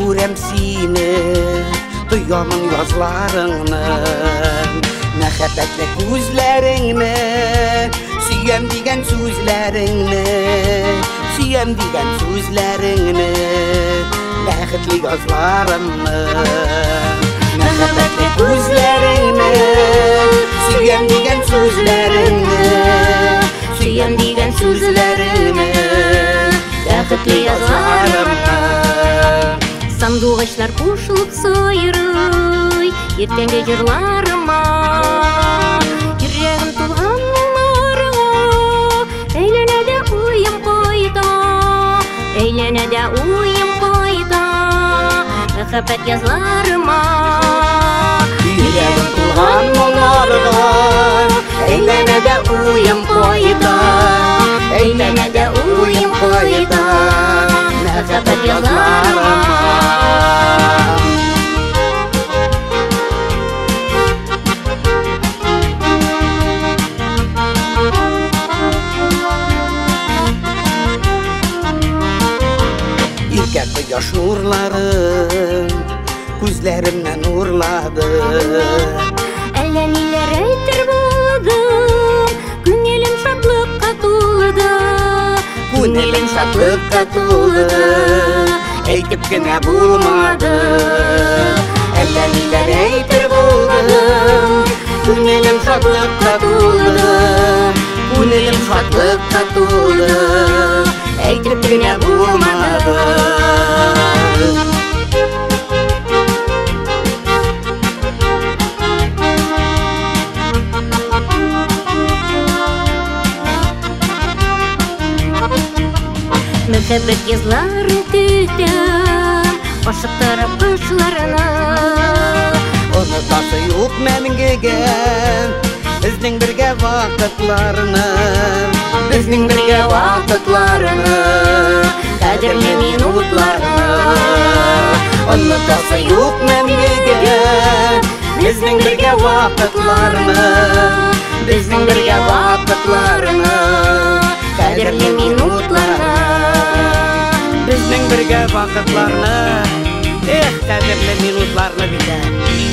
Көрем сені, дuyamın yazlarını, Мәхәббәтле күзләреңне, Сөйем дигән сүзләреңне, Сөйем дигән сүзләреңне, Бәхетле язларымны. Мәхәббәтле күзләреңне, Сөйем дигән сүзләреңне, Сөйем дигән сүзләреңне, Бәхетле язларымны. Сандуғачлар қушылып сайрый, ертеңгі жырларыма. Жүрегім толған мұңларға, әйленеді ойым қайта, әйленеді ойым қайта, мәхәббәт язларыма. Жүрегім толған мұңларға, әйленеді ойым қайта, әйленеді ойым қайта, мәхәббәт язларыма. Irkek yaş nurların Күзләремнән нурлады. Әллә ниләр әйтер булдым, күңелем шатлыкка тулды, Күңелем шатлыкка тулды, әйтеп кенә булмады. Әллә ниләр әйтер булдым, күңелем шатлыкка тулды, Күңелем шатлыкка тулды, әйтеп кенә булмады. Мәхәббәт язларын көтәм, ашыктырып кышларына. Онытасы юк мәңгегә, безнең бергә вакытларны, безнең бергә вакытларны, кадерле минутларны. Онытасы юк мәңгегә, безнең бергә вакытларны, безнең бергә вакытларны, кадерле минутларны. Безнең бергә вакытларны, кадерле минутларны бит.